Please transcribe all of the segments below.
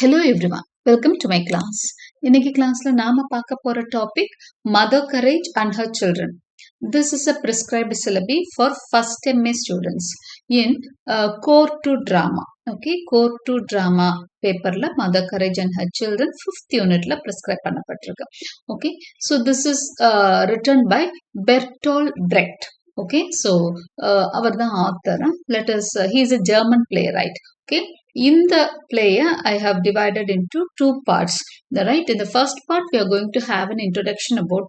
Hello everyone, welcome to my class. இன்னைக்கு கிளாஸ்ல நாம பார்க்க போற topic mother courage and her children. This is a prescribed syllabi for first MA students in core 2 drama. Okay, core 2 drama paperல mother courage and her children 5th unitல prescribe பண்ணப்பட்டிருக்கு. Okay, so this is written by Bertolt Brecht. Okay, so அவர் தான் author. He is a German playwright. Okay, in the play I have divided into two parts. Right, in the first part we are going to have an introduction about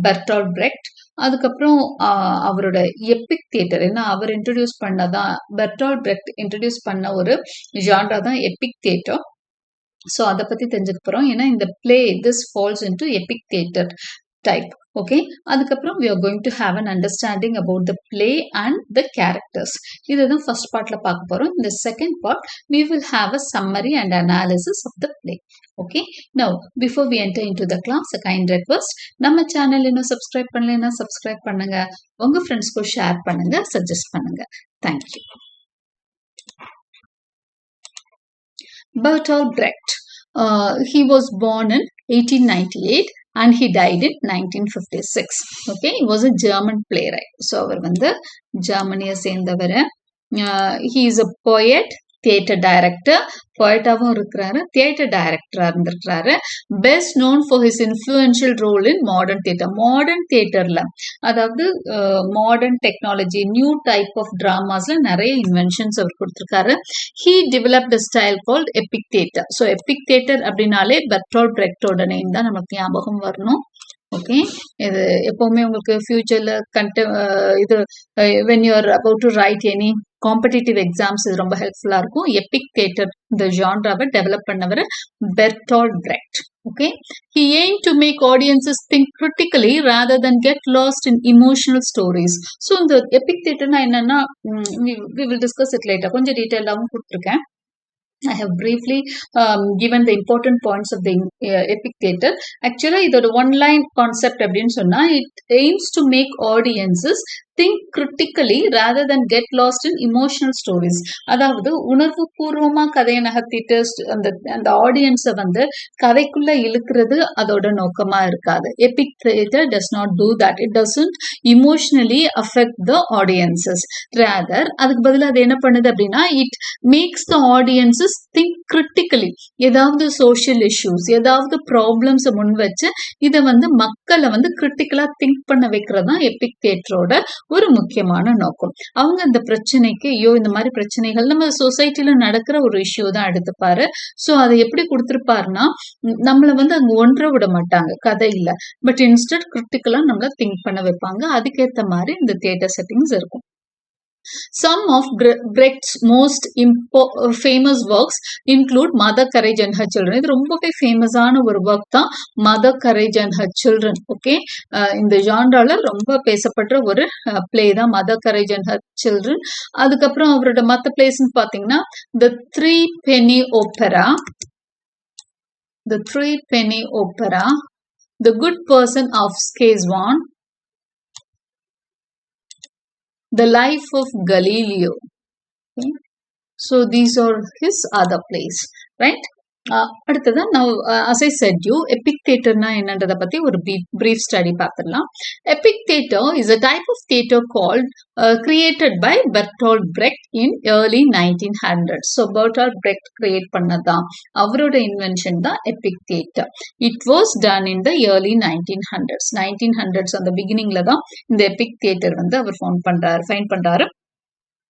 Bertolt Brecht. அதுக்கப்புறம் அவரோட Epic theatre, ஏன்னா அவர் introduce பண்ணதான், பெர்டால்ட் பிரெக்ட் introduce பண்ண ஒரு genre தான் Epic theatre. So அதை பற்றி தெரிஞ்சுக்க போகிறோம். ஏன்னா இந்த play this falls into epic theatre type. Okay, அதுக்கப்புறம் we are going to have an understanding about the play and the characters. இதுதான் first partல பார்க்க போறோம். In the second part we will have a summary and analysis of the play. Okay, now before we enter into the class, a kind request, நம்ம channel இன்னும் subscribe பண்ணலைன்னா subscribe பண்ணுங்க, உங்க ஃப்ரெண்ட்ஸ்க்கு share பண்ணுங்க, சஜஸ்ட் பண்ணுங்க. Thank you. Bertolt Brecht. He was born in 1898 and he died in 1956. Okay, he was a German playwright. So அவர் வந்து ஜெர்மனியை சேர்ந்தவர். He is a poet, theatre director, poet-ஆவும் இருக்கிறாரு, theatre director-ஆ இருந்திருக்கிறாரு. Best known for his influential role in modern theatre. Modern theatre-ல, அதாவது modern technology, new type of dramas-ல நிறைய inventions அவர் கொடுத்திருக்காரு. He developed a style called epic theatre. So epic theatre அப்படின்னாலே பெர்டால்ட் பிரெக்டோட name தான் நமக்கு ஞாபகம் வரணும். ஓகே, இது எப்பவுமே உங்களுக்கு ஃபியூச்சர்ல இது when you are about to write any competitive exams இது ரொம்ப ஹெல்ப்ஃபுல்லா இருக்கும். எபிக் தியேட்டர் இந்த ஜான்ராவை டெவலப் பண்ணவர் பெர்டால்ட் பிரெக்ட். Okay, he aimed to make audiences think critically rather than get lost in emotional stories. So இந்த எபிக் தியேட்டர்னா என்னன்னா, we will discuss it later. கொஞ்சம் டீடைலாவும் கொடுத்துருக்கேன். I have briefly given the important points of the epic theatre. Actually, இதோட one line concept அப்படின்னு சொன்னா, it aims to make audiences think critically rather than get lost in emotional stories. அதாவது உணர்வு பூர்வமா கதையை நகர்த்திட்டு அந்த ஆடியன்ஸை வந்து கதைக்குள்ள இழுக்கிறது அதோட நோக்கமா இருக்காது. Epic theatre does not do that. It doesn't emotionally affect the audiences. Rather, அதுக்கு பதிலா அது என்ன பண்ணுது அப்படின்னா, it makes the audiences think critically. ஏதாவது சோஷியல் இஷ்யூஸ், ஏதாவது ப்ராப்ளம்ஸ் முன் வச்சு இதை வந்து மக்களை வந்து கிரிட்டிக்கலா திங்க் பண்ண வைக்கிறது தான் எபிக் தியேட்டரோட ஒரு முக்கியமான நோக்கம். அவங்க இந்த பிரச்சனைக்கு, ஐயோ இந்த மாதிரி பிரச்சனைகள் நம்ம சொசைட்டில நடக்கிற ஒரு இஷ்யூ தான் எடுத்துப்பாரு. ஸோ அதை எப்படி கொடுத்துருப்பாருன்னா, நம்மளை வந்து அங்க ஒன்ற விட மாட்டாங்க கதையில, பட் இன்ஸ்டட் கிரிட்டிக்கலா நம்மள திங்க் பண்ண வைப்பாங்க. அதுக்கேற்ற மாதிரி இந்த தியேட்டர் செட்டிங்ஸ் இருக்கும். Some of Brecht's most famous works include Mother Courage and Her Children. இது ரொம்பவே ஃபேமஸான ஒரு ஒர்க் தான் Mother Courage and Her Children. Okay, இந்த ஜான்ரால ரொம்ப பேசப்படுற ஒரு பிளே தான் Mother Courage and Her Children. அதுக்கப்புறம் அவரோட மற்ற பிளேஸ்ன்னு பார்த்தீங்கன்னா, The Three Penny Opera, The Good Person of Skezwan, The Life of Galileo. Okay, so these are his other plays, right? அடுத்தது now as I said you, epic theaterனா என்னன்றத பத்தி ஒரு brief study பார்த்துடலாம். Epic theater is a type of theater called created by Bertolt Brecht in early 1900s. So Bertolt Brecht create பண்ணதான், அவரோட invention தான் epic theater. It was done in the early 1900s. அந்த beginningல தான் இந்த epic theater வந்து அவர் find பண்றாரு.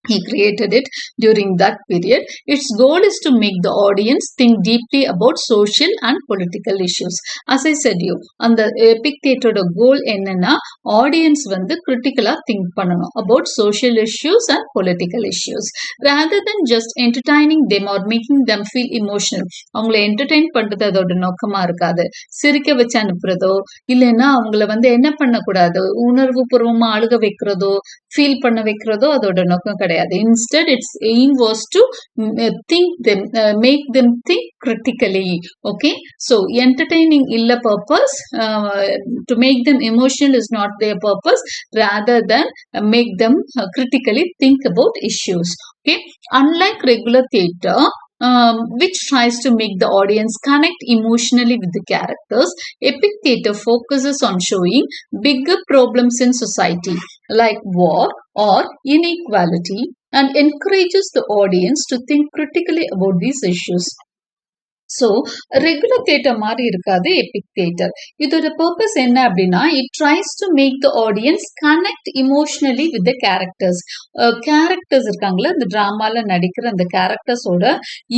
He created it during that period. Its goal is to make the audience think deeply about social and political issues. As I said you, அந்த epic theater goal என்னன்னா, audience வந்து critically think பண்ணணும் about social issues and political issues rather than just entertaining them or making them feel emotional. அவங்கள entertain பண்றது அதோட நோக்கமா இருக்காது. சிரிக்க வச்சு அனுப்புறதோ இல்லைன்னா அவங்கள வந்து என்ன பண்ணக்கூடாது, உணர்வு பூர்வமா அழுக வைக்கிறதோ ஃபீல் பண்ண வைக்கிறதோ அதோட நோக்கம் கிடையாது. Instead, its aim was to make them think critically. Okay, so entertaining illa purpose, to make them emotional is not their purpose, rather than make them critically think about issues. Okay, unlike regular theatre, which tries to make the audience connect emotionally with the characters. Epic theater focuses on showing bigger problems in society like war or inequality and encourages the audience to think critically about these issues. So regular theatre மாதிரி இருக்காது epic theatre. இதோட purpose என்ன அப்படின்னா, it tries to make the audience connect emotionally with the characters. Characters இருக்காங்களா, இந்த டிராமால நடிக்கிற அந்த கேரக்டர்ஸோட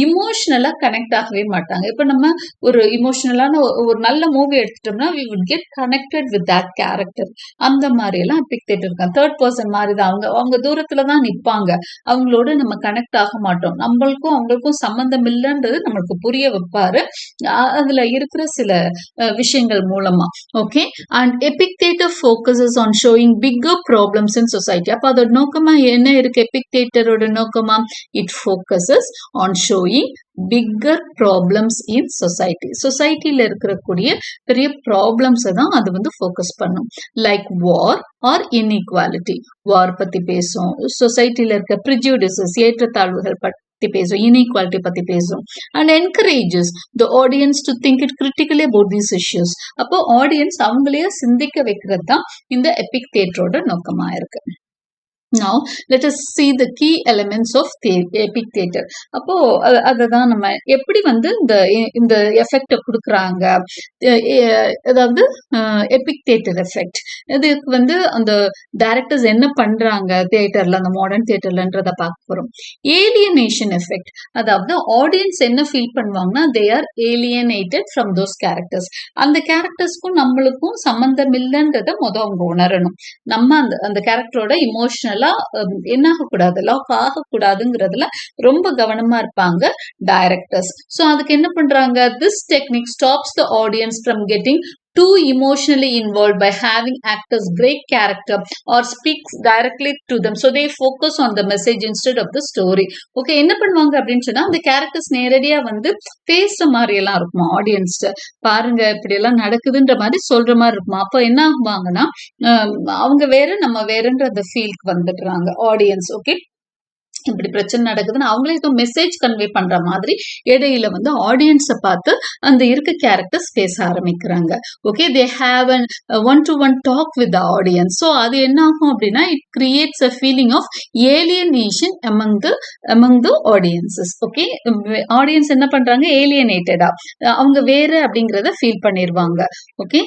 இமோஷனலா connect ஆகவே மாட்டாங்க. இப்போ நம்ம ஒரு இமோஷனலான ஒரு நல்ல மூவி எடுத்துட்டோம்னா we would get connected with that character. அந்த மாதிரி எல்லாம் எபிக் தியேட்டர் இருக்காங்க. தேர்ட் பர்சன் மாதிரி தான், அவங்க அவங்க தூரத்துல தான் நிற்பாங்க. அவங்களோட நம்ம கனெக்ட் ஆக மாட்டோம். நம்மளுக்கும் அவங்களுக்கும் சம்பந்தம் இல்லைன்றது நம்மளுக்கு புரிய வைப்பாரு அதுல இருக்கிற சில விஷயங்கள் மூலமா. Okay, and Epic theatre focuses on showing bigger problems in society. அப்ப அதோட நோக்கமா என்ன இருக்கு? எபிக் தியேட்டரோட நோக்கமா it focuses on showing bigger problems in society. சொசைட்டில இருக்கக்கூடிய பெரிய ப்ராப்ளம்ஸ் தான் அது வந்து ஃபோக்கஸ் பண்ணும். லைக் வார் ஆர் இன்இக்வாலிட்டி. வார் பத்தி பேசும், சொசைட்டில இருக்க ப்ரிஜுடிசஸ் ஏற்றத்தாழ்வுகள் பத்தி பேசும், இன்இக்வாலிட்டி பத்தி பேசும், and encourages the audience to think it critically about these issues. அப்போ ஆடியன்ஸ் அவங்களையே சிந்திக்க வைக்கிறது தான் இந்த எபிக் தியேட்டரோட நோக்கமா இருக்கு. Now let us see the key elements of epic theater. அப்போ அததான் நம்ம எப்படி வந்து இந்த எஃபெக்ட கொடுக்குறாங்க, அதாவது எபிக் தியேட்டர் எஃபெக்ட். இதுக்கு வந்து அந்த டைரக்டர்ஸ் என்ன பண்றாங்க தியேட்டர்ல, அந்த மாடர்ன் தியேட்டர்லன்றத பார்க்க போறோம். ஏலியனேஷன் எஃபெக்ட், அதாவது ஆடியன்ஸ் என்ன ஃபீல் பண்ணுவாங்கன்னா they are alienated from those characters. அந்த கேரக்டர்ஸ்க்கும் நம்மளுக்கும் சம்பந்தம் இல்லைன்றத அவங்க உணரணும். நம்ம அந்த கேரக்டரோட இமோஷனல் என்ன ஆகக்கூடாது, லாக் ஆகக்கூடாதுங்கிறதுல ரொம்ப கவனமா இருப்பாங்க டைரக்டர்ஸ். ஸோ அதுக்கு என்ன பண்றாங்க, this technique stops the audience from getting too emotionally involved by having actors break character or speaks directly to them, so they focus on the message instead of the story. Okay, என்ன பண்ணுவாங்க அப்படின்னு சொன்னா அந்த characters நேரடியா வந்து பேச மாதிரி எல்லாம் இருக்குமா, ஆடியன்ஸ் பாருங்க இப்படி எல்லாம் நடக்குதுன்ற மாதிரி சொல்ற மாதிரி இருக்குமா. அப்போ என்ன ஆகுவாங்கன்னா அவங்க வேற நம்ம வேறன்ற அந்த ஃபீல்க்கு வந்துடுறாங்க ஆடியன்ஸ். ஓகே, இப்படி பிரச்சனை நடக்குதுன்னு அவங்களே ஏதோ மெசேஜ் கன்வே பண்ற மாதிரி இடையில வந்து ஆடியன்ஸை பார்த்து அந்த இருக்க கேரக்டர்ஸ் பேச ஆரம்பிக்கிறாங்க. Okay, they have an one to one talk with the audience. So அது என்ன ஆகும் அப்படின்னா it creates a feeling of alienation among the audiences. Okay, audience என்ன பண்றாங்க, ஏலியனேட்டடா அவங்க வேற அப்படிங்கிறத ஃபீல் பண்ணிடுவாங்க. Okay,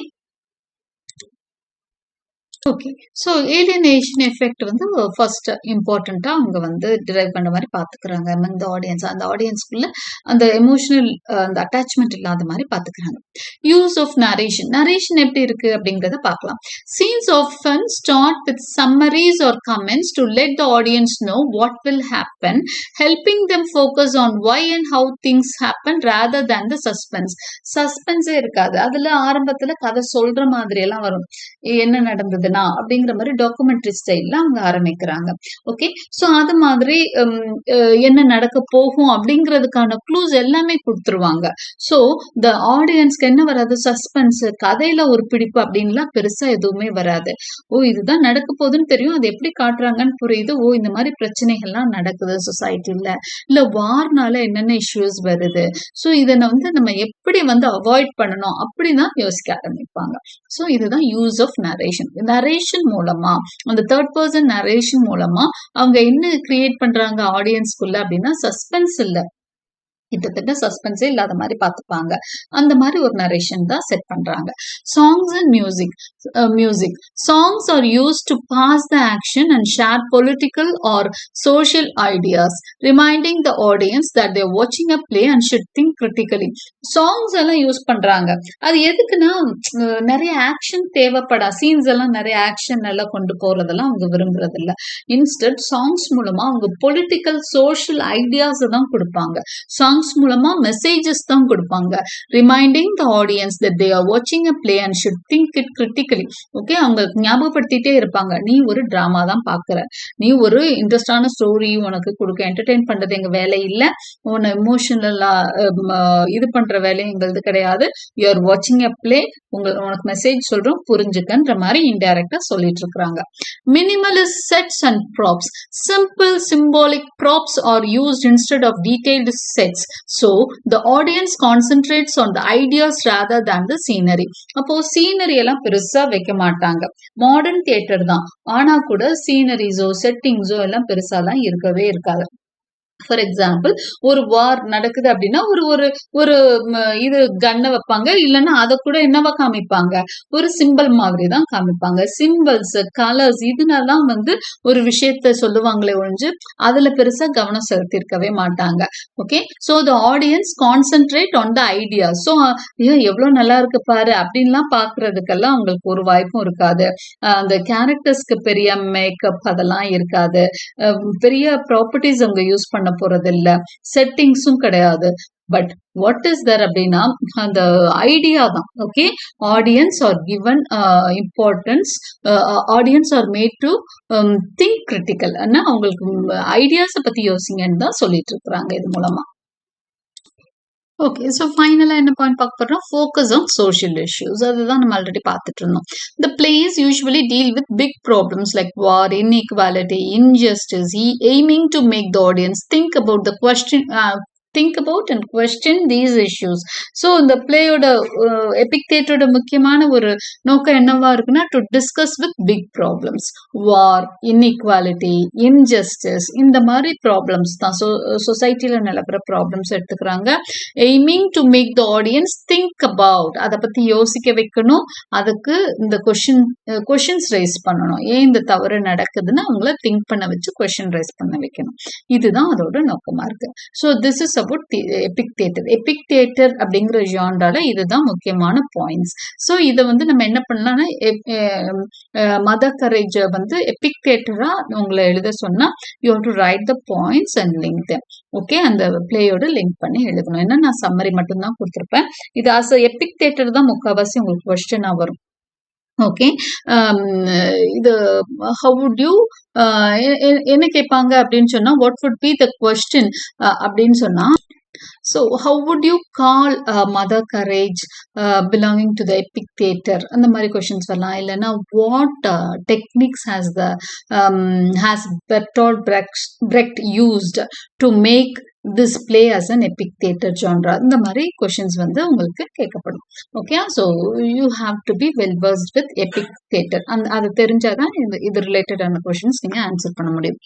okay, so alienation effect வந்து ஃபர்ஸ்ட் இம்பார்ட்டண்டா அவங்க வந்து டிரைவ் பண்ண மாதிரி பாத்துக்கிறாங்க அந்த ஆடியன்ஸ். அந்த ஆடியன்ஸ்குள்ள அந்த எமோஷனல் அந்த அட்டாச்மெண்ட் இல்லாத மாதிரி பாத்துக்கிறாங்க. யூஸ் ஆஃப் நரேஷன், நரேஷன் எப்படி இருக்கு அப்படிங்கறத பார்க்கலாம். Scenes often start with summaries or comments to let the audience know what will happen, helping them focus on why and how things happen rather than the suspense. சஸ்பென்ஸே இருக்காது, அதுல ஆரம்பத்துல கதை சொல்ற மாதிரி எல்லாம் வரும், என்ன நடந்ததுன்னா அப்படிங்கிற மாதிரி டாக்குமெண்ட்ரி ஸ்டைல்ல அவங்க ஆரம்பிக்கிறாங்க. ஓகே, சோ அது மாதிரி என்ன நடக்க போகும் அப்படிங்கிறதுக்கான க்ளூஸ் எல்லாமே கொடுத்துருவாங்க. சோ த ஆடியன்ஸ்க்கு என்ன வராது, சஸ்பென்ஸ், கதையில ஒரு பிடிப்பு அப்படின்லாம் பெருசா எதுவுமே வராது. ஓ இதுதான் நடக்க போகுதுன்னு தெரியும், அது எப்படி காட்டுறாங்கன்னு புரியுது. ஓ இந்த மாதிரி பிரச்சனைகள்லாம் நடக்குது சொசைட்டில, இல்ல வார்னால என்னென்ன இஷ்யூஸ் வருது, சோ இதை வந்து நம்ம எப்படி வந்து அவாய்ட் பண்ணணும் அப்படிதான் யோசிக்க ஆரம்பிப்பாங்க. சோ இதுதான் யூஸ் ஆஃப் நரேஷன். நரேஷன் மூலமா, அந்த தேர்ட் பர்சன் நரேஷன் மூலமா அவங்க என்ன கிரியேட் பண்றாங்க ஆடியன்ஸ்குள்ள அப்படின்னா சஸ்பென்ஸ் இல்ல, கிட்டத்தட்ட சஸ்பென்ஸே இல்லாத மாதிரி பார்த்துப்பாங்க. அந்த மாதிரி ஒரு நரேஷன் தான் செட் பண்றாங்க. Songs and music songs are use to pass the action and share political or social ideas, reminding the audience that they're வாட்சிங் a play and should think critically. Songs எல்லாம் யூஸ் பண்றாங்க, அது எதுக்குன்னா நிறைய action தேவைப்படா, scenes எல்லாம் நிறைய action எல்லாம் கொண்டு போறதெல்லாம் அவங்க விரும்புறது இல்ல. இன்ஸ்டெட் சாங்ஸ் மூலமா அவங்க பொலிட்டிக்கல் சோஷியல் ஐடியாஸ் தான் கொடுப்பாங்க. சாங்ஸ் மூலமா மெசேஜஸ் தான் கொடுப்பாங்க. Reminding the audience that they are வாட்சிங் a play and should think it critically. Okay, அவங்க ஞாபகப்படுத்திட்டே இருப்பாங்க, நீ ஒரு டிராமா தான் பாக்குற, நீ ஒரு இன்ட்ரெஸ்டான ஸ்டோரி உனக்கு கொடுக்க, என்டர்டெயின் பண்றது எங்க வேலை இல்ல, உன்னை எமோஷனலா இது பண்ற வேலை எங்களது கிடையாது, யூ ஆர் வாட்சிங் அ பிளே, உனக்கு மெசேஜ் சொல்றோம் புரிஞ்சுக்கன்ற மாதிரி இன்டைரக்டா சொல்லிட்டு இருக்காங்க. Minimalist sets and props, simple symbolic props are used instead of detailed sets. So the audience concentrates on the ideas rather than the scenery. அப்போ சீனரி எல்லாம் பெருசா வைக்க மாட்டாங்க. மாடர்ன் தியேட்டர் தான், ஆனா கூட சீனரிஸோ செட்டிங்ஸோ எல்லாம் பெருசாலாம் இருக்கவே இருக்காது. ஃபார் எக்ஸாம்பிள், ஒரு வார் நடக்குது அப்படின்னா ஒரு ஒரு ஒரு இது கன்னை வைப்பாங்க, இல்லைன்னா அதை கூட என்னவா காமிப்பாங்க, ஒரு சிம்பிள் மாதிரி தான் காமிப்பாங்க. சிம்பிள்ஸ், கலர்ஸ், இதனாலாம் வந்து ஒரு விஷயத்த சொல்லுவாங்களே ஒழிஞ்சு அதுல பெருசா கவனம் செலுத்திருக்கவே மாட்டாங்க. Okay, so the audience concentrate on the idea. So எவ்வளவு நல்லா இருக்கு பாரு அப்படின்லாம் பாக்குறதுக்கெல்லாம் அவங்களுக்கு ஒரு வாய்ப்பும் இருக்காது. அந்த கேரக்டர்ஸ்க்கு பெரிய மேக்கப் அதெல்லாம் இருக்காது. பெரிய ப்ராப்பர்ட்டிஸ் அவங்க யூஸ் பண்ண போறது இல்ல, செட்டிங்ஸும் கிடையாது. பட் வாட் இஸ் தர் அப்படின்னா அந்த ஐடியா தான். Okay, audience R given importance, audience R made to think critical. அவங்களுக்கு ஐடியாஸை பத்தி யோசிங்கன்னு தான் சொல்லிட்டு இருக்கிறாங்க இது மூலமா. ஓகே, ஸோ ஃபைனலாக என்ன பாயிண்ட் பார்க்க போறோம், ஃபோக்கஸ் ஆன் சோஷியல் இஷ்யூஸ். அதுதான் நம்ம ஆல்ரெடி பார்த்துட்டு இருந்தோம். The plays usually deal with big problems like war, inequality, injustice, aiming to make the audience think about the question, think about and question these issues. So இந்த பிளேயோட எபிக் தியேட்டரோட முக்கியமான ஒரு நோக்கம் என்னவா இருக்குன்னா, to discuss with big problems, war, inequality, injustice, இந்த மாதிரி ப்ராப்ளம்ஸ் தான். சொசைட்டியில் நிலவர ப்ராப்ளம்ஸ் எடுத்துக்கிறாங்க. Aiming to make the audience think about, அதை பத்தி யோசிக்க வைக்கணும். அதுக்கு இந்த கொஷின்ஸ் ரைஸ் பண்ணணும். ஏன் இந்த தவறு நடக்குதுன்னு அவங்கள திங்க் பண்ண வச்சு கொஷின் ரைஸ் பண்ண வைக்கணும். இதுதான் அதோட நோக்கமா இருக்கு. So this is about Epic theatre. Epic theatre அப்படிங்கிற ஜான்ரால இதுதான் முக்கியமான பாயிண்ட்ஸ். ஸோ இதை வந்து நம்ம என்ன பண்ணலாம்னா, மதர் கரேஜ் வந்து எபிக் தியேட்டரா உங்களை எழுத சொன்னா you have to write the points and link them. Okay, அந்த பிளேயோட லிங்க் பண்ணி எழுதணும். ஏன்னா நான் சம்மரி மட்டும் தான் கொடுத்துருப்பேன். இது ஆஸ் எபிக் தியேட்டர் தான் முக்கால்வாசி உங்களுக்கு கொஸ்டினா வரும். ஓகே, இது ஹவ் வுட் யூ என்ன கேட்பாங்க அப்படின்னு சொன்னா, what would be the question அப்படின்னு சொன்னா, so how would you call mother courage belonging to the epic theater? அந்த மாதிரி கொஸ்டின்ஸ் வரலாம். இல்லைன்னா what techniques has Bertolt Brecht used to make this play as an epic theater genre? இந்த மாதிரி questions வந்து உங்களுக்கு கேட்கப்படும். Okay, so you have to be well versed with epic theater. அது தெரிஞ்சாதான் இது ரிலேட்டடான கொஸ்டின்ஸ் நீங்க ஆன்சர் பண்ண முடியும்.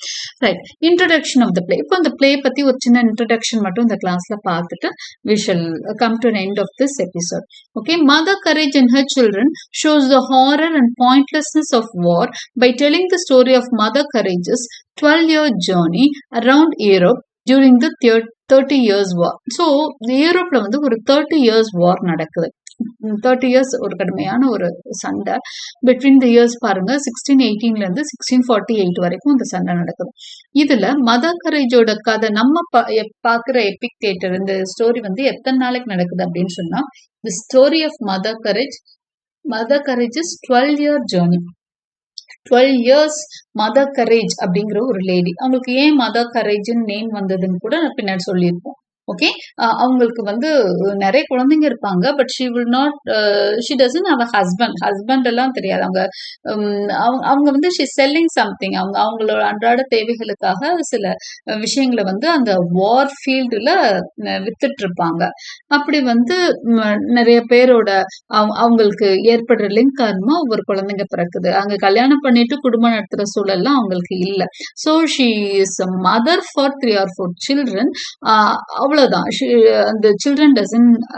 Right, introduction of the play. இப்போ அந்த பிளே பத்தி ஒரு சின்ன இன்ட்ரோடக்ஷன் மட்டும் இந்த கிளாஸ்ல பார்த்துட்டு we shall come to an end of this episode. Okay, Mother Courage and Her Children shows the horror and pointlessness of war by telling the story of Mother Courage's 12-year journey around Europe during the 30 years war. So யூரோப்ல வந்து ஒரு 30 years war நடக்குது. 30 years ஒரு கடுமையான ஒரு சண்டை between the years பாருங்க, 1618 இருந்து 1648 வரைக்கும் இந்த சண்டை நடக்குது. இதுல மதர் கரேஜோட கதை நம்ம பாக்குற எபிக் தியேட்டர் இந்த ஸ்டோரி வந்து எத்தனை நாளைக்கு நடக்குது அப்படின்னு சொன்னா, the story of Mother Courage is 12-year journey. 12 years Mother Courage அப்படிங்கிற ஒரு லேடி. அவங்களுக்கு ஏன் மதர் கரேஜ்னு நேம் வந்ததுன்னு கூட நான் பின்னாடி சொல்லியிருப்போம். ஓகே, அவங்களுக்கு வந்து நிறைய குழந்தைங்க இருப்பாங்க. But she doesn't have a husband எல்லாம் தெரியாது. அவங்க வந்து ஷி செல்லிங் சம்திங். அவங்களோட அன்றாட தேவைகளுக்காக சில விஷயங்களை வந்து அந்த வார் ஃபீல்டுல வித்துட்டு இருப்பாங்க. அப்படி வந்து நிறைய பேரோட அவங்களுக்கு ஏற்படுற லிங்க் காரணமா ஒவ்வொரு குழந்தைங்க பிறக்குது. அங்க கல்யாணம் பண்ணிட்டு குடும்பம் நடத்துற சூழல்லாம் அவங்களுக்கு இல்லை. So she is a mother for 3 or 4 children. அவ்வளவுதான். அந்த சில்ட்ரன்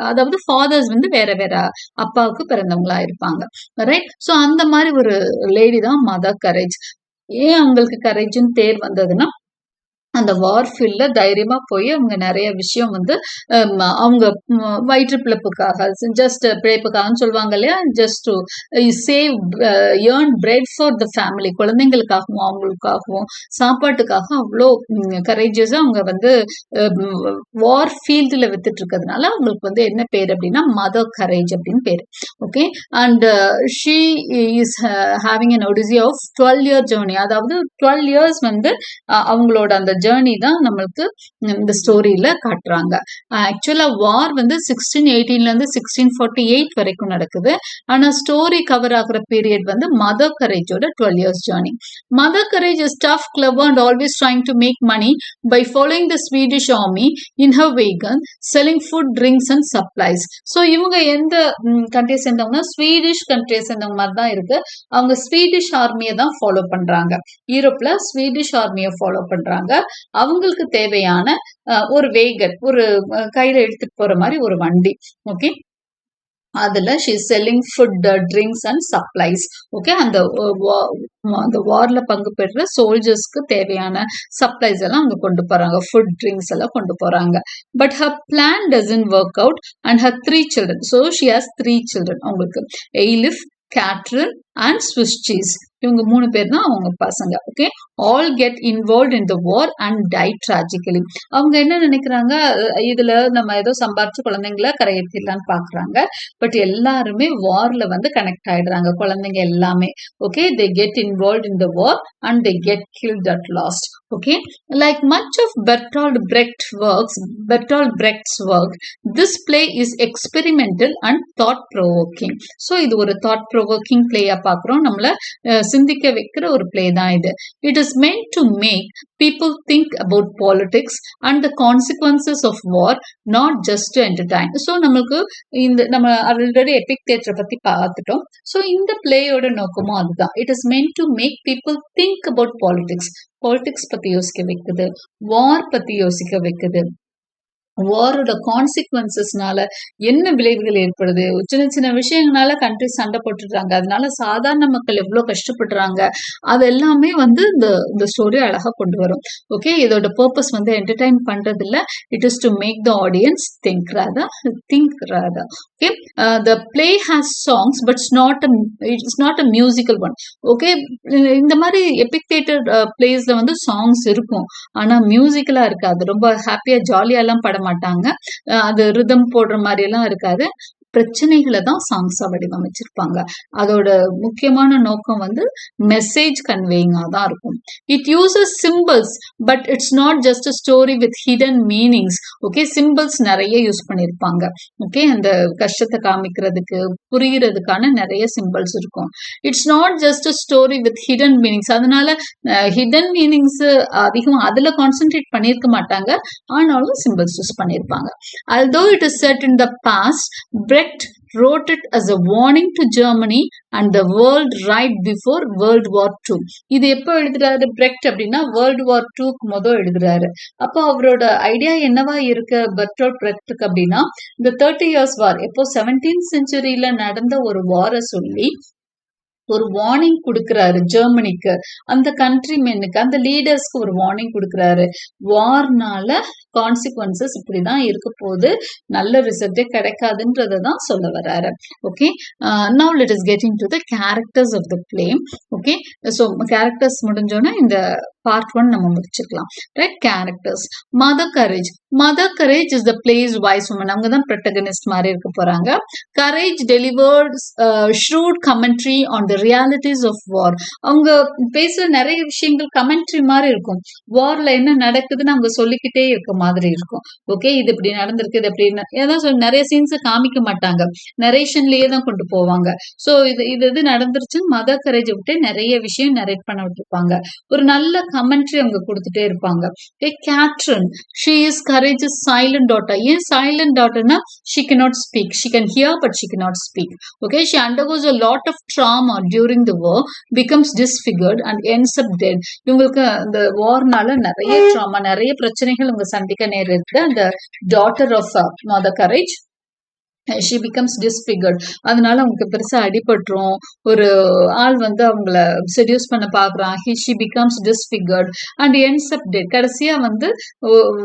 அதாவது ஃபாதர்ஸ் வந்து வேற வேற அப்பாவுக்கு பிறந்தவங்களா இருப்பாங்க. ரைட், ஸோ அந்த மாதிரி ஒரு லேடி தான் மதர் கரேஜ். ஏன் அவங்களுக்கு கரேஜ்னு பேர் வந்ததுன்னா, அந்த வார் ஃபீல்ட்ல தைரியமா போய் அவங்க நிறைய விஷயம் வந்து அவங்க வயிற்று பிழைப்புக்காக, ஜஸ்ட் பிழைப்புக்காகன்னு சொல்லுவாங்க இல்லையா, just to save earn bread for the family, குழந்தைங்களுக்காகவும் அவங்களுக்காகவும் சாப்பாட்டுக்காக அவ்வளோ கரேஜஸா அவங்க வந்து வார் ஃபீல்டுல வித்துட்டு இருக்கிறதுனால அவங்களுக்கு வந்து என்ன பேர் அப்படின்னா மதர் கரேஜ் அப்படின்னு பேர். Okay, and she is having an odyssey of 12-year journey. அதாவது 12 years வந்து அவங்களோட அந்த ஜேர்னி தான் நம்மளுக்கு இந்த ஸ்டோரியில காட்டுறாங்க. ஆக்சுவலா வார் வந்து 1618ல இருந்து 1648 வரைக்கும் நடக்குது. ஆனா ஸ்டோரி கவர் ஆகுற பீரியட் வந்து மதர் கரேஜோட 12 years journey. Mother Courage is tough, clever and always trying to make money by following the Swedish army in her wagon, selling food, drinks and supplies. So இவங்க எந்த கண்ட்ரியை சேர்ந்தவங்கன்னா Swedish கண்ட்ரியை சேர்ந்தவங்க மாதிரி தான் இருக்கு. அவங்க ஸ்வீடிஷ் ஆர்மியை தான் ஃபாலோ பண்றாங்க. யூரோப்ல ஸ்வீடிஷ் ஆர்மியை ஃபாலோ பண்றாங்க. அவங்களுக்கு தேவையான ஒரு வேகன், ஒரு கையில எடுத்துட்டு போற மாதிரி ஒரு வண்டி. ஓகே, அதுல she selling food, drinks and supplies. Okay, அந்த வார்ல பங்கு பெற்ற சோல்ஜர்ஸ்க்கு தேவையான சப்ளைஸ் எல்லாம் அங்க கொண்டு போறாங்க, ஃபுட் ட்ரிங்க்ஸ் எல்லாம் கொண்டு போறாங்க. But her plan doesn't work out and her 3 children. So she has 3 children. அவங்களுக்கு Eilif, Kattrin and Swiss Cheese, இவங்க 3 பேர் தான் அவங்க பசங்க. Okay, all get involve in the war and die tragically. அவங்க என்ன நினைக்கிறாங்க, இதுல நம்ம ஏதோ சம்பாரிச்சு குழந்தைங்கள கரையேற்றிடலான்னு பாக்குறாங்க. பட் எல்லாருமே வார்ல வந்து கனெக்ட் ஆயிடுறாங்க, குழந்தைங்க எல்லாமே. Okay, they get involve in the war and they get killed at last. Okay, like much of Bertolt Brecht's work, this play is experimental and thought-provoking. So இது ஒரு thought-provoking play பாக்குறோம், நம்மள சிந்திக்க வைக்கிற ஒரு play தான் இது. It is meant to make people think about politics and the consequences of war, not just to entertain. So நமக்கு நம்ம ஆல்ரெடி எபிக் தியேட்டரை பத்தி பார்த்துட்டோம். ஸோ இந்த பிளேயோட நோக்கமும் அதுதான். It is meant to make people think about politics பத்தி யோசிக்க வைக்குது, வார் பத்தி யோசிக்க வைக்குது, வாரோட கான்சிக்வன்சஸ்னால என்ன விளைவுகள் ஏற்படுது, சின்ன சின்ன விஷயங்களால கண்ட்ரி சண்டை போட்டுடுறாங்க, அதனால சாதாரண மக்கள் எவ்வளவு கஷ்டப்படுறாங்க, அது எல்லாமே வந்து இந்த ஸ்டோரி அழகா கொண்டு வரும். ஓகே, இதோட பர்பஸ் வந்து என்டர்டைன் பண்றது இல்ல, it is to make the audience think rather. Okay, the play has songs but it's not a musical one. Okay, இந்த மாதிரி எபிக் தியேட்டர் பிளேஸ்ல வந்து சாங்ஸ் இருக்கும், ஆனா மியூசிக்கலா இருக்காது, ரொம்ப ஹாப்பியா ஜாலியா எல்லாம் படம் மாட்டாங்க, அது ரிதம் போடுற மாதிரி எல்லாம் இருக்காது. பிரச்சனைகளை தான் சாங்ஸா வடிவமைச்சிருப்பாங்க. அதோட முக்கியமான நோக்கம் வந்து மெசேஜ் கன்வேயிங்கா தான் இருக்கும். It uses symbols but it's not just a story with hidden meanings. Okay, symbols நிறைய யூஸ் பண்ணிருப்பாங்க. ஓகே, அந்த கஷ்டத்தை காமிக்கிறதுக்கு, புரிகிறதுக்கான நிறைய சிம்பிள்ஸ் இருக்கும். It's not just a story with hidden meanings. அதனால ஹிடன் மீனிங்ஸ் அதிகம் அதுல கான்சென்ட்ரேட் பண்ணிருக்க மாட்டாங்க, ஆனாலும் சிம்பிள்ஸ் யூஸ் பண்ணிருப்பாங்க. although it is set in the past, Brecht wrote it as a warning to Germany and the world right before World War II. இது எப்போ எழுதுறாரு பிரெக்ட் அப்படின்னா வேர்ல்டு வார் 2க்கு முதல் எழுதுறாரு. அப்போ அவரோட ஐடியா என்னவா இருக்கு பெர்டோல்ட் பிரெக்ட்டுக்கு அப்படின்னா, இந்த 30 years வார் எப்போ 17th centuryல நடந்த ஒரு வாரை சொல்லி ஒரு வார்னிங் கொடுக்கிறாரு ஜெர்மனிக்கு, அந்த கண்ட்ரி மென்னுக்கு, அந்த லீடர்ஸ்க்கு ஒரு வார்னிங் கொடுக்கிறாரு. வார்னால கான்சிக்வன்சஸ் இப்படிதான் இருக்க போது, நல்ல ரிசல்ட்டே கிடைக்காதுன்றதை தான் சொல்ல வர்றாரு. Okay, now let is get into the characters of the play. Okay, so characters முடிஞ்சோன்னா இந்த பார்ட் 1 நம்ம முடிச்சுக்கலாம். Right, characters. Mother Courage is the play's voice woman. அவங்க தான் ப்ரொட்டகனிஸ்ட் மாதிரி இருக்க போறாங்க. Courage delivers shrewd commentary on the realities of war. அவங்க பேசுற நிறைய விஷயங்கள் கமெண்ட்ரி மாதிரி இருக்கும், வார்ல என்ன நடக்குதுன்னு அவங்க சொல்லிக்கிட்டே இருக்க மாதிரி இருக்கும். ஓகே, இது இப்படி நடந்திருக்கு, இது எப்படி ஏதாவது நிறைய சீன்ஸ் காமிக்க மாட்டாங்க, நரேஷன்லயே தான் கொண்டு போவாங்க. ஸோ இது நடந்துருச்சுன்னு மதர் கரேஜ் விட்டு நிறைய விஷயம் நரேட் பண்ண விட்டுருப்பாங்க. ஒரு நல்ல கமெண்ட்ரி அவங்க கொடுத்துட்டே இருப்பாங்க. Kattrin, she is Courage's silent daughter. ஏன் சைலண்ட் டாட்டர்னா, she cannot speak, she can hear but she cannot speak. Okay, she undergoes a lot of trauma during the war, becomes disfigured and ends up dead. இவங்களுக்கு அந்த வார்னால நிறைய drama, நிறைய பிரச்சனைகள் இவங்க சந்திக்க நேரிருக்கு. அந்த daughter of Mother Courage, she becomes disfigured. அதனால அவங்களுக்கு பெருசா அடிபட்டுரும். ஒரு ஆள் வந்து அவங்கள செடியூஸ் பண்ண பாக்குறான், she becomes disfigured and ends up dead. கடைசியா வந்து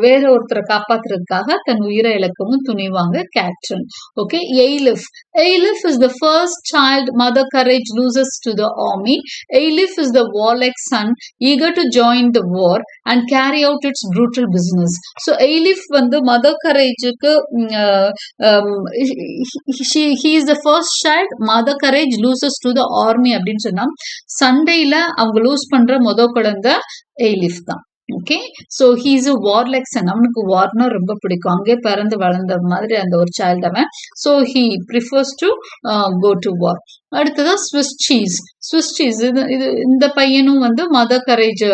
வேற ஒருத்தரை காப்பாத்துறதுக்காக தன் உயிரை இழக்கவும் துணிவாங்க Kattrin. Okay, Eilif is the first child mother courage loses to the army. Eilif is the warlike son eager to join the war and carry out its brutal business. So Eilif வந்து mother கரேஜுக்கு he is the first child, mother courage loses to the army அப்படின்னு சொன்னா, சண்டையில அவங்க loose பண்ற குழந்தை எய்லிஃப் தான். Okay, so he is a warlike son. அவனுக்கு வார்னா ரொம்ப பிடிக்கும். அங்கே பிறந்து வளர்ந்த மாதிரி அந்த ஒரு child அவன். So he prefers to go to war. அடுத்ததா Swiss cheese. Swiss cheese இது இந்த பையனும் வந்து mother courage.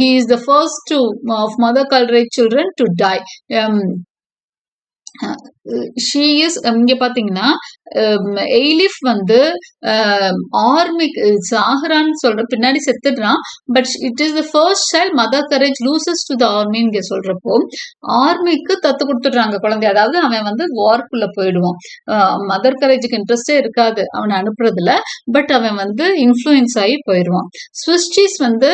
He is the first to of mother courage children to die. She is இங்க பாத்தீங்கன்னா எய்லிஃப் வந்து ஆர்மிக்கு சாகுறான்னு சொல்ற பின்னாடி செத்துடுறான். But it is the first child Mother Courage loses to the ஆர்மின்னு சொல்றப்போ ஆர்மிக்கு தத்து கொடுத்துடுறாங்க குழந்தை. அதாவது அவன் வந்து வார்க்குள்ள போயிடுவான். மதர் கரேஜுக்கு இன்ட்ரெஸ்டே இருக்காது அவனை அனுப்புறதுல. பட் அவன் வந்து இன்ஃப்ளூயன்ஸ் ஆகி போயிடுவான். ஸ்விஸ் சீஸ் வந்து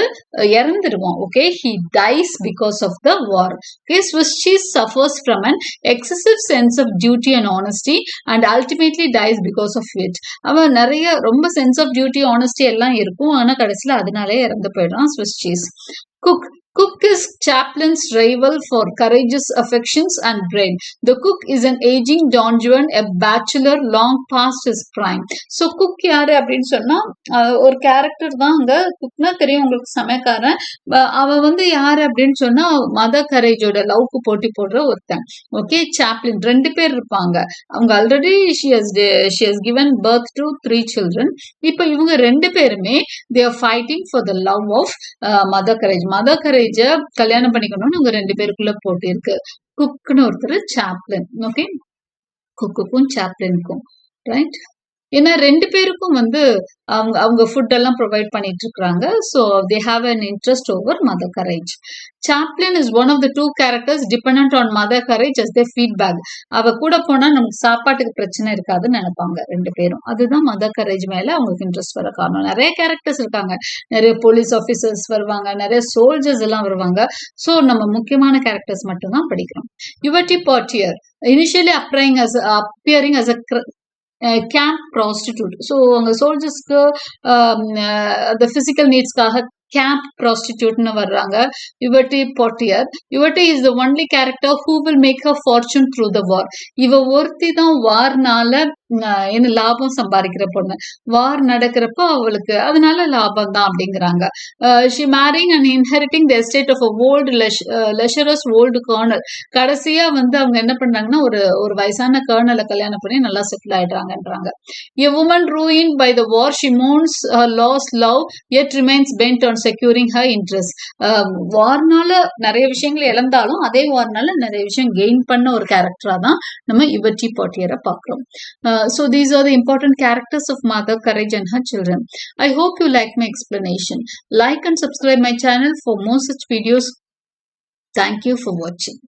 இறந்துடுவான். Okay, he dies because of the war. Okay, Swiss Cheese suffers from an excessive sense of duty and honesty and ultimately dies because of it. அவன் நிறைய ரொம்ப சென்ஸ் ஆஃப் டியூட்டி ஆனஸ்டி எல்லாம் இருக்கும். ஆனா கடைசியில அதனாலே இறந்து போயிடுறான் Swiss cheese. Cook. Cook is Chaplin's rival for courageous affections and brain. The cook is an aging Don Juan, a bachelor long past his prime. So cook யாரு அப்படின்னு சொன்னா ஒரு கேரக்டர் தான் அங்க. குக்னா தெரியும் உங்களுக்கு, சமையக்காரன். அவன் வந்து யாரு அப்படின்னு சொன்னா மதர் கரேஜோட லவ்க்கு போட்டி போடுற ஒருத்தன். ஓகே, சாப்ளின் ரெண்டு பேர் இருப்பாங்க. அவங்க already she has given birth to 3 children. இப்போ இவங்க ரெண்டு பேருமே they are fighting for the love of Mother Courage. Mother Courage கல்யாணம் பண்ணிக்கணும்னு உங்க ரெண்டு பேருக்குள்ள போட்டி இருக்கு. குக்னு ஒருத்தர், சாப்ளின். ஓகே, குக்குக்கும் சாப்ளினுக்கும், ரைட்? ஏன்னா ரெண்டு பேருக்கும் வந்து அவங்க ஃபுட் எல்லாம் ப்ரொவைட் பண்ணிட்டு இருக்காங்க. So they have an interest over Mother Courage. Chaplain is one of the 2 characters depend on Mother Courage as they feedback. அவ கூட போனா நமக்கு சாப்பாட்டுக்கு பிரச்சனை இருக்காதுன்னு நினைப்பாங்க ரெண்டு பேரும். அதுதான் மதர் கரேஜ் மேல அவங்களுக்கு இன்ட்ரெஸ்ட் வர காரணம். நிறைய கேரக்டர்ஸ் இருக்காங்க, நிறைய போலீஸ் ஆஃபீஸர்ஸ் வருவாங்க, நிறைய சோல்ஜர்ஸ் எல்லாம் வருவாங்க. ஸோ நம்ம முக்கியமான கேரக்டர்ஸ் மட்டும் தான் படிக்கிறோம். Yvette Pottier initially appearing as a camp prostitute. ஸோ அங்க சோல்ஜர்ஸ்க்கு அந்த பிசிக்கல் நீட்ஸ்க்காக கேம்ப் ப்ராஸ்டிடியூட்னு வர்றாங்க. Yvette Pottier. Yvette is the only character who will make her fortune through the war. இவ ஒருத்தி தான் வார்னால என்ன லாபம் சம்பாதிக்கிற பொண்ணு. வார் நடக்கிறப்போ அவளுக்கு அதனால லாபம் தான் அப்படிங்கிறாங்க. She marrying and inheriting the estate of old lecherous old colonel. கடைசியா வந்து அவங்க என்ன பண்றாங்கன்னா ஒரு வயசான கர்னலை கல்யாணம் பண்ணி நல்லா settle ஆயிடுறாங்கன்றாங்க. A woman ruined by the war, she mourns her lost love yet remains bent on securing her interest. வார்னால நிறைய விஷயங்கள் இழந்தாலும் அதே வார்னால நிறைய விஷயம் கெயின் பண்ண ஒரு கேரக்டரா தான் நம்ம யுவர்டி பாட்டியரை பார்க்கிறோம். So these are the important characters of mother courage and her children. I hope you like my explanation. Like and subscribe my channel for more such videos. Thank you for watching.